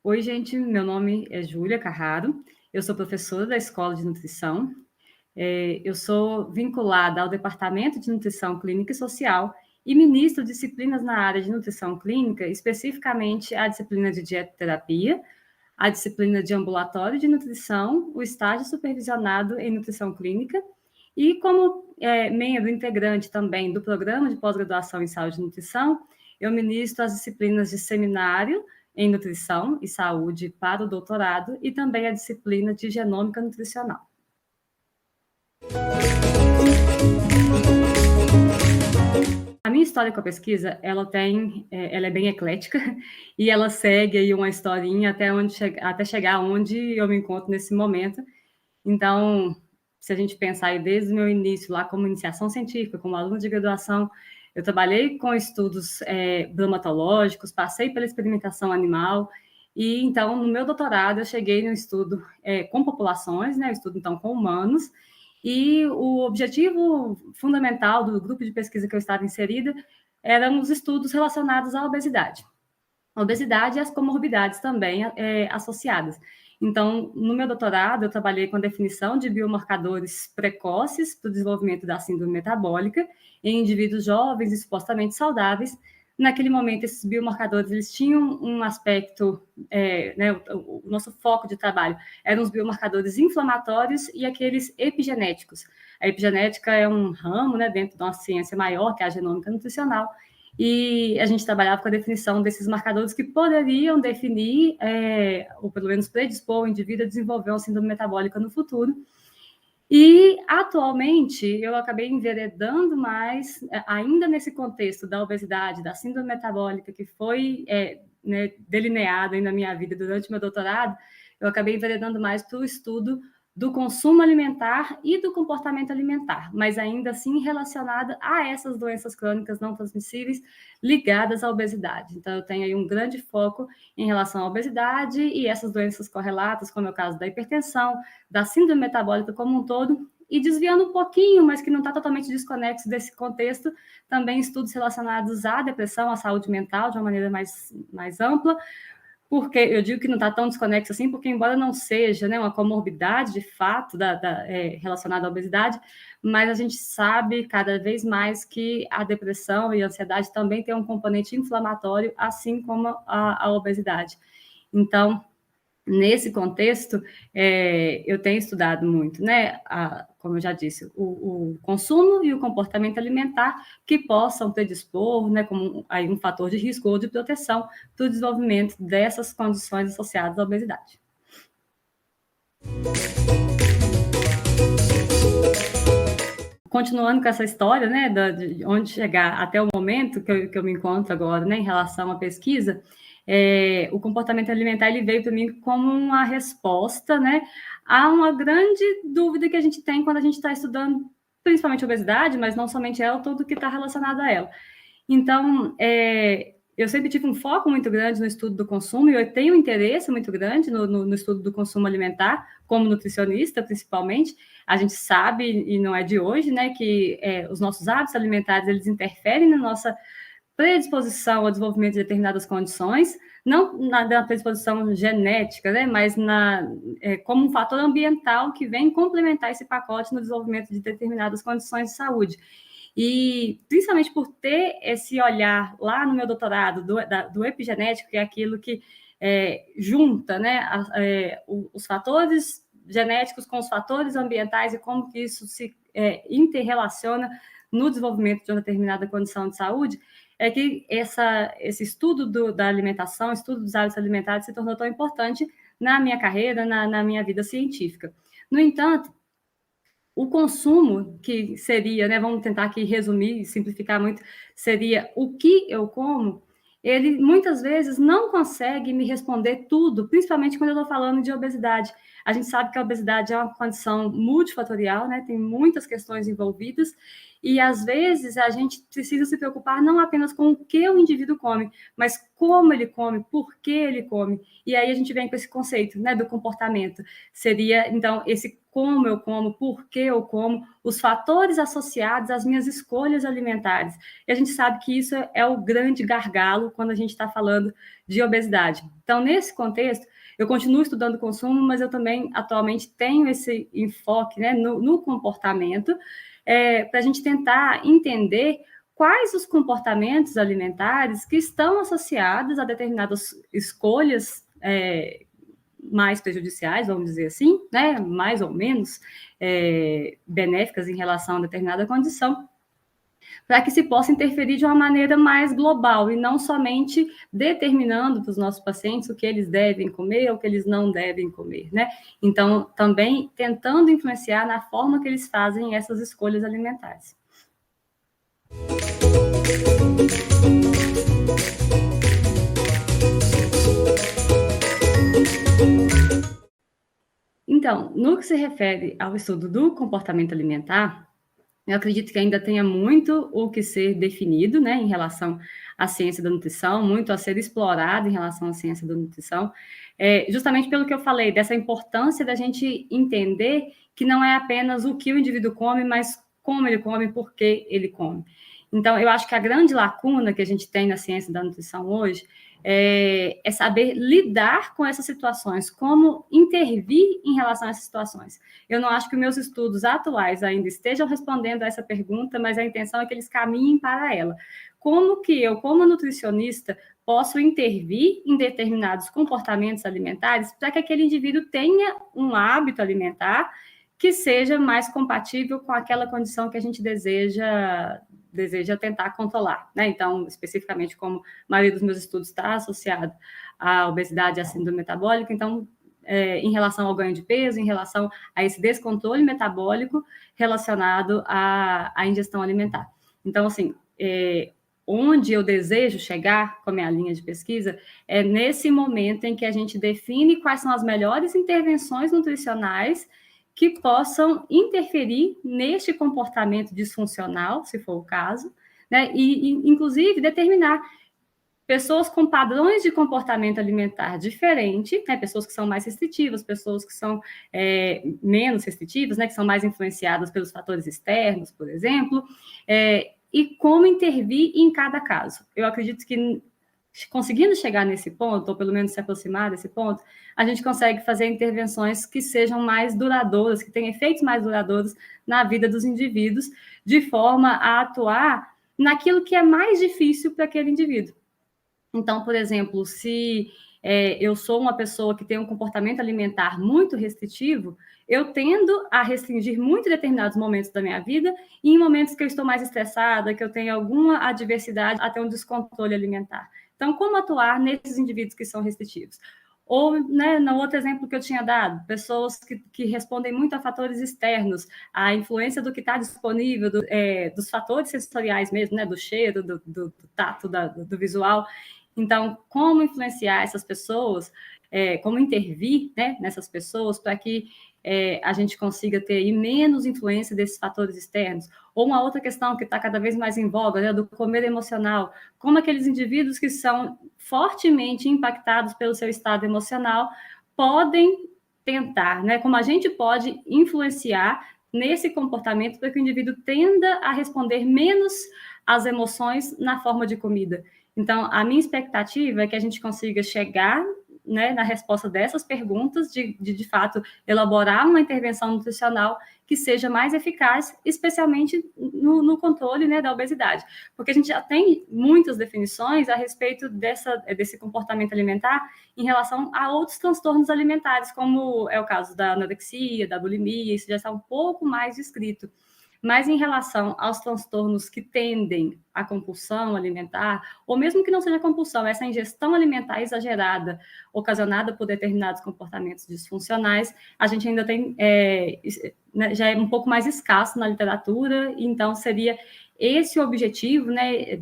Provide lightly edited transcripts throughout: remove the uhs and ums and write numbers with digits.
Oi, gente, meu nome é Júlia Carraro, eu sou professora da Escola de Nutrição, eu sou vinculada ao Departamento de Nutrição Clínica e Social e ministro disciplinas na área de nutrição clínica, especificamente a disciplina de dietoterapia, a disciplina de ambulatório de nutrição, o estágio supervisionado em nutrição clínica e como membro integrante também do programa de pós-graduação em saúde e nutrição, eu ministro as disciplinas de seminário em nutrição e saúde para o doutorado e também a disciplina de genômica nutricional. A minha história com a pesquisa, ela é bem eclética e ela segue aí uma historinha até chegar onde eu me encontro nesse momento. Então, se a gente pensar aí desde o meu início lá como iniciação científica, como aluna de graduação, eu trabalhei com estudos bromatológicos, passei pela experimentação animal e então no meu doutorado eu cheguei no estudo com populações, né, estudo então com humanos, e o objetivo fundamental do grupo de pesquisa que eu estava inserida eram os estudos relacionados à obesidade. A obesidade e as comorbidades também associadas. Então, no meu doutorado, eu trabalhei com a definição de biomarcadores precoces para o desenvolvimento da síndrome metabólica em indivíduos jovens e supostamente saudáveis. Naquele momento, esses biomarcadores eles tinham um aspecto, né, o nosso foco de trabalho eram os biomarcadores inflamatórios e aqueles epigenéticos. A epigenética é um ramo, né, dentro de uma ciência maior, que é a genômica nutricional, e a gente trabalhava com a definição desses marcadores que poderiam definir, ou pelo menos predispor o indivíduo a desenvolver uma síndrome metabólica no futuro. E, atualmente, eu acabei enveredando mais, ainda nesse contexto da obesidade, da síndrome metabólica, que foi né, delineado aí na minha vida durante meu doutorado, eu acabei enveredando mais para o estudo do consumo alimentar e do comportamento alimentar, mas ainda assim relacionada a essas doenças crônicas não transmissíveis ligadas à obesidade. Então, eu tenho aí um grande foco em relação à obesidade e essas doenças correlatas, como é o caso da hipertensão, da síndrome metabólica como um todo, e desviando um pouquinho, mas que não está totalmente desconexo desse contexto, também estudos relacionados à depressão, à saúde mental, de uma maneira mais ampla, porque eu digo que não está tão desconexo assim, porque embora não seja, né, uma comorbidade de fato relacionada à obesidade, mas a gente sabe cada vez mais que a depressão e a ansiedade também tem um componente inflamatório, assim como a obesidade. Então, nesse contexto, eu tenho estudado muito, né, como eu já disse, o consumo e o comportamento alimentar que possam predispor, né, como aí um fator de risco ou de proteção para o desenvolvimento dessas condições associadas à obesidade. Continuando com essa história, né, de onde chegar até o momento que eu me encontro agora, né, em relação à pesquisa, o comportamento alimentar ele veio para mim como uma resposta, né, a uma grande dúvida que a gente tem quando a gente está estudando, principalmente obesidade, mas não somente ela, tudo que está relacionado a ela. Então, eu sempre tive um foco muito grande no estudo do consumo e eu tenho um interesse muito grande no estudo do consumo alimentar, como nutricionista, principalmente. A gente sabe, e não é de hoje, né, que os nossos hábitos alimentares, eles interferem na nossa predisposição ao desenvolvimento de determinadas condições, não na predisposição genética, né, mas como um fator ambiental que vem complementar esse pacote no desenvolvimento de determinadas condições de saúde. E principalmente por ter esse olhar lá no meu doutorado do epigenético, que é aquilo que junta, né, os fatores genéticos com os fatores ambientais e como que isso se interrelaciona no desenvolvimento de uma determinada condição de saúde, é que esse estudo da alimentação, estudo dos hábitos alimentares se tornou tão importante na minha carreira, na minha vida científica. No entanto, o consumo, que seria, né, vamos tentar aqui resumir e simplificar muito, seria o que eu como, ele muitas vezes não consegue me responder tudo, principalmente quando eu estou falando de obesidade. A gente sabe que a obesidade é uma condição multifatorial, né? Tem muitas questões envolvidas, e às vezes a gente precisa se preocupar não apenas com o que o indivíduo come, mas como ele come, por que ele come. E aí a gente vem com esse conceito, né, do comportamento. Seria, então, esse como eu como, por que eu como, os fatores associados às minhas escolhas alimentares. E a gente sabe que isso é o grande gargalo quando a gente está falando de obesidade. Então, nesse contexto, eu continuo estudando consumo, mas eu também atualmente tenho esse enfoque, né, no comportamento, para a gente tentar entender quais os comportamentos alimentares que estão associados a determinadas escolhas mais prejudiciais, vamos dizer assim, né, mais ou menos benéficas em relação a determinada condição, para que se possa interferir de uma maneira mais global e não somente determinando para os nossos pacientes o que eles devem comer ou o que eles não devem comer, né? Então, também tentando influenciar na forma que eles fazem essas escolhas alimentares. Então, no que se refere ao estudo do comportamento alimentar, eu acredito que ainda tenha muito o que ser definido, né, em relação à ciência da nutrição, muito a ser explorado em relação à ciência da nutrição, justamente pelo que eu falei, dessa importância da gente entender que não é apenas o que o indivíduo come, mas como ele come, por que ele come. Então, eu acho que a grande lacuna que a gente tem na ciência da nutrição hoje é saber lidar com essas situações, como intervir em relação a essas situações. Eu não acho que meus estudos atuais ainda estejam respondendo a essa pergunta, mas a intenção é que eles caminhem para ela. Como que eu, como nutricionista, posso intervir em determinados comportamentos alimentares para que aquele indivíduo tenha um hábito alimentar que seja mais compatível com aquela condição que a gente deseja tentar controlar, né? Então, especificamente, como a maioria dos meus estudos está associado à obesidade e à síndrome metabólica, então, em relação ao ganho de peso, em relação a esse descontrole metabólico relacionado à ingestão alimentar. Então, assim, onde eu desejo chegar com a minha linha de pesquisa é nesse momento em que a gente define quais são as melhores intervenções nutricionais que possam interferir neste comportamento disfuncional, se for o caso, né? E inclusive, determinar pessoas com padrões de comportamento alimentar diferente, né? Pessoas que são mais restritivas, pessoas que são menos restritivas, né? Que são mais influenciadas pelos fatores externos, por exemplo, e como intervir em cada caso. Eu acredito que conseguindo chegar nesse ponto, ou pelo menos se aproximar desse ponto, a gente consegue fazer intervenções que sejam mais duradouras, que tenham efeitos mais duradouros na vida dos indivíduos, de forma a atuar naquilo que é mais difícil para aquele indivíduo. Então, por exemplo, se eu sou uma pessoa que tem um comportamento alimentar muito restritivo, eu tendo a restringir muito em determinados momentos da minha vida, e em momentos que eu estou mais estressada, que eu tenho alguma adversidade, até um descontrole alimentar. Então, como atuar nesses indivíduos que são restritivos? Ou, né, no outro exemplo que eu tinha dado, pessoas que respondem muito a fatores externos, a influência do que está disponível, dos fatores sensoriais mesmo, né, do cheiro, do tato, do visual. Então, como influenciar essas pessoas, como intervir, né, nessas pessoas para que a gente consiga ter aí menos influência desses fatores externos. Ou uma outra questão que está cada vez mais em voga, né, do comer emocional, como aqueles indivíduos que são fortemente impactados pelo seu estado emocional podem tentar, né, como a gente pode influenciar nesse comportamento para que o indivíduo tenda a responder menos às emoções na forma de comida. Então, a minha expectativa é que a gente consiga chegar, né, na resposta dessas perguntas, de fato, elaborar uma intervenção nutricional que seja mais eficaz, especialmente no controle, né, da obesidade. Porque a gente já tem muitas definições a respeito desse comportamento alimentar em relação a outros transtornos alimentares, como é o caso da anorexia, da bulimia, isso já está um pouco mais descrito. Mas em relação aos transtornos que tendem à compulsão alimentar, ou mesmo que não seja compulsão, essa ingestão alimentar exagerada, ocasionada por determinados comportamentos disfuncionais, a gente ainda tem, já é um pouco mais escasso na literatura, então seria esse o objetivo, né,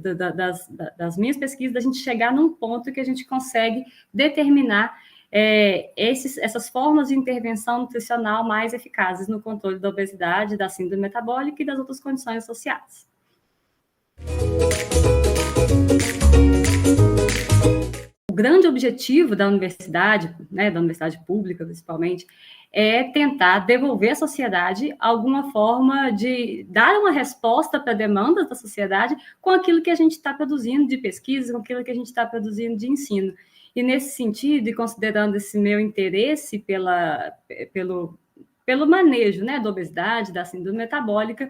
das minhas pesquisas, da gente chegar num ponto que a gente consegue determinar essas formas de intervenção nutricional mais eficazes no controle da obesidade, da síndrome metabólica e das outras condições associadas. O grande objetivo da universidade, né, da universidade pública principalmente, é tentar devolver à sociedade alguma forma de dar uma resposta para demandas da sociedade com aquilo que a gente está produzindo de pesquisa, com aquilo que a gente está produzindo de ensino. E nesse sentido, e considerando esse meu interesse pelo manejo, né, da obesidade, da síndrome metabólica,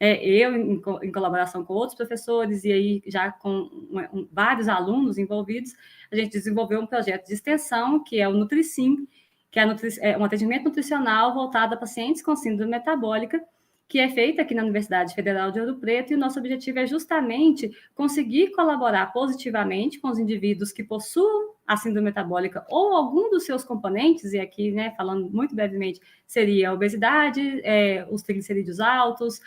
eu, em colaboração com outros professores e aí já com vários alunos envolvidos, a gente desenvolveu um projeto de extensão, que é o NutriSim, que é um atendimento nutricional voltado a pacientes com síndrome metabólica, que é feito aqui na Universidade Federal de Ouro Preto, e o nosso objetivo é justamente conseguir colaborar positivamente com os indivíduos que possuam a síndrome metabólica ou algum dos seus componentes, e aqui, né, falando muito brevemente, seria a obesidade, os triglicerídeos altos,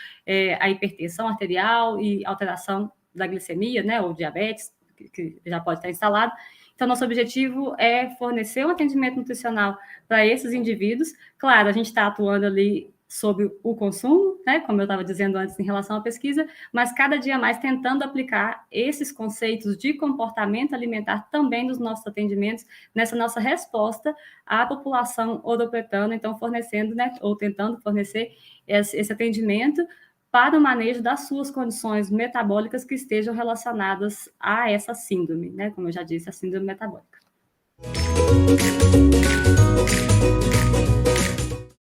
a hipertensão arterial e alteração da glicemia, né, ou diabetes, que já pode estar instalado. Então, nosso objetivo é fornecer um atendimento nutricional para esses indivíduos. Claro, a gente está atuando ali sobre o consumo, né, como eu estava dizendo antes em relação à pesquisa, mas cada dia mais tentando aplicar esses conceitos de comportamento alimentar também nos nossos atendimentos, nessa nossa resposta à população ouropretana, então fornecendo, né, ou tentando fornecer esse atendimento para o manejo das suas condições metabólicas que estejam relacionadas a essa síndrome, né, como eu já disse, a síndrome metabólica.